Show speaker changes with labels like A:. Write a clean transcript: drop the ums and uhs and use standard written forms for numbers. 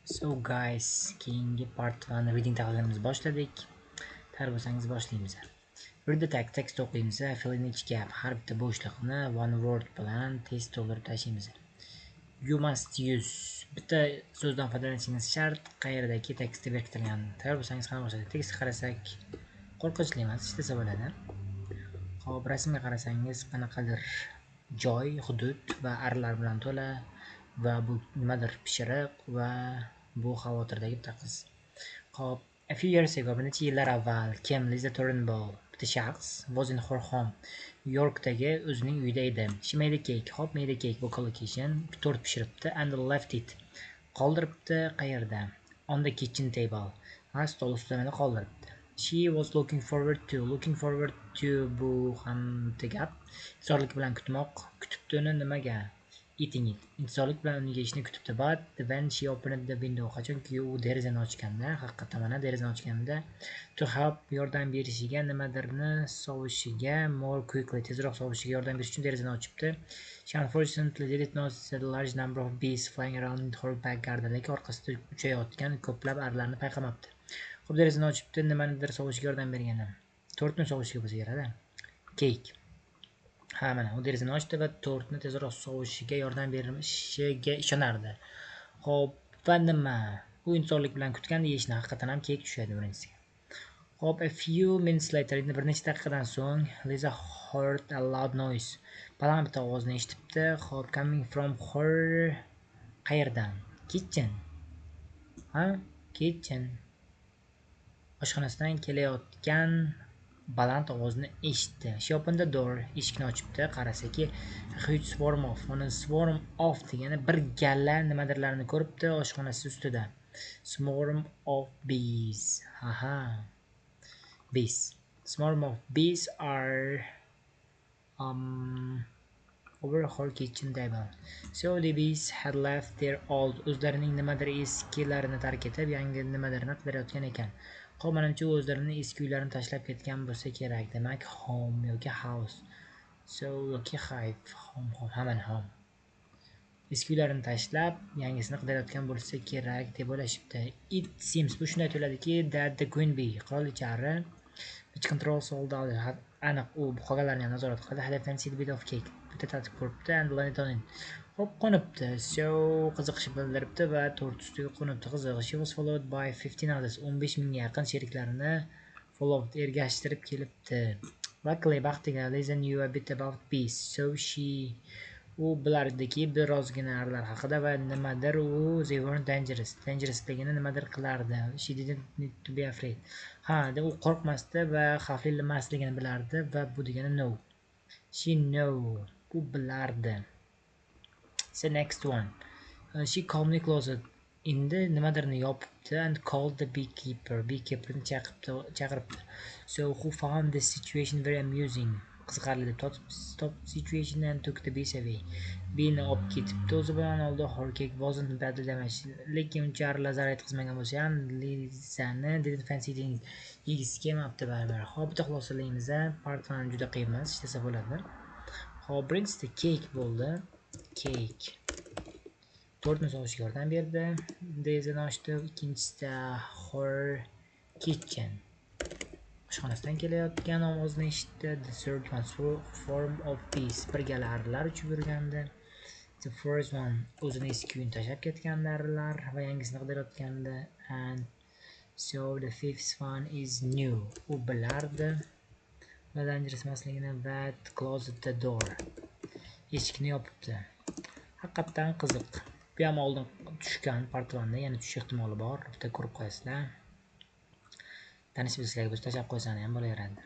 A: So guys, keyingi part 1 reading tahlilimizni boshladik. Tayyor bo'lsangiz boshlaymiz. Read the text o'qiymiz. Fill in each gap. Har bitta bo'shliqni one word bilan tez to'ldirib tashlaymiz. You must use. Bitta so'zdan foydalanishingiz shart. Qayerdagi tekstda berkitilgan. Tayyor bo'lsangiz qana boshladik. Tekstga qarasak, qo'rqinchli emas, ishlasa bo'ladi. Xo'p, rasmga qarasangiz qanaqadir joy, hudud va arlar bilan to'la va bu nimadir pishiriq va bu xavotirdagi bitta qiz. Xo'p, a few years ago, bir necha yillar avval, Kim Liza Turnbull, bitta shaxs, was in her home, Yorkdagi o'zining uyida edi. She made a cake. Xo'p, made a cake, vocal location, tort pishiribdi and left it. Qoldiribdi qayerda? On the kitchen table. Stol ustida qoldiribdi. She was looking forward to bu ham gap. Intizorlik bilan kutibdi uni nimaga? Eating it. Intizorlik bilan uni yeyishni kutibdi. But when she opened the window, qachonki u derazani ochganda, haqiqatan mana derazani ochganda, to help yordam berishiga, nimadirni sovishiga, more quickly, tezroq sovishiga yordam berish uchun derazani ochibdi. She unfortunately didn't notice a large number of bees flying around in her back garden. Lekin orqasida uchayotgan ko'plab arlarni payqamabdi. Xo'p, derazani ochibdi, nimanidir sovishiga yordam bergani. Tortni sovishiga bo'lsa kerak-da. Cake. Ha, mana u derazani ochdi va tortni tezroq sovishiga yordam berishiga ishonardi. Xo'p, va nima? U intizorlik bilan kutganda yeyishni haqiqatan ham kek tushadi birinchisiga. Xo'p, a few minutes later, bir necha daqiqadan so'ng, Liza heard a loud noise. Baland bitta ovozni eshitibdi. Xo'p, coming from her qayerdan? Kitchen. Ha? Kitchen. Oshxonasidan kelayotgan baland ovozni eshitdi. She opened the door. Eshikni ochibdi. Qarasaki, a huge swarm of degani bir gala nimadirlarni ko'ribdi oshxonasi ustida. Swarm of bees. Aha. Bees. Swarm of bees are over her kitchen table. So the bees had left their old, o'zlarining nimadir eskilarini tark etib, yangi nimadirni qidirayotgan ekan. Xo'p, menimcha o'zlarini eski uylarini tashlab ketgan bo'lsa kerak. Demak, home yoki house. So yoki hive, home. Eski uylarini tashlab, yangisini qidirayotgan bo'lsa kerak deb o'ylashibdi. It seems, bu shunday tuyuladiki, that the queen bee, qirolichari, which controls all the others, aniq u qolganlarni ham nazorat qiladi, had a fancy bit of cake. Bitta tatib ko'ribdi and landed on it. Hop, qo'nibdi. So qiziqish bildiribdi va tort ustiga qo'nibdi. Qiziq. She was followed by 15 others. 15 mingga yaqin sheriklarini ergashtirib kelibdi. Luckily, baxtiga, Liza knew a bit about bees. So u bilardiki birozgina arlar haqida va nimadir they weren't dangerousligini nimadir qilardi. She didn't need to be afraid. Ha, u qo'rqmasdi va xavfli emasligini bilardi va bu degani no. She knew, u bilardi. So next one. She calmly closed. Endi nimadirni yopibdi and called the beekeeperni chaqiribdi. So who found this situation very amusing. Qiziqarli deb stop situation and took the bees away. Beeni olib ketibdi, o'zi bilan oldi. Her cake wasn't badly damaged. Lekin uncha zarar yetkazmagan bo'lsa ham Lizani didn't fancy eating. Yegisi kelmabdi baribir. Xo'p, bitta xulosalaymiz. Part 1 juda qiyin emas, ishlasa bo'ladi. Xo'p, birinchisi cake bo'ldi. Cake. Tortni sovishga yordam berdi. Derazani ochdi. Ikkinchisida her kitchen. Oshxonasidan kelayotgan ovozni eshitdi. The third one, swarm of bees. Bir gala arlar uchib yurgandi. The first one, o'zini eski uyini tashlab ketganlarlar va yangisini qidirayotgandi. And so the fifth one is new. U bilardi va dangerous emasligini va closed the door. Eshikni yopibdi. Haqiqatan qiziq. Bu ham oldin tushgan part 1da, yana tushish ehtimoli bor. Bitta ko'rib qo'yasizlar. Tanish bilsizlar bo'lsa tashlab qo'ysangiz ham bo'laveradi.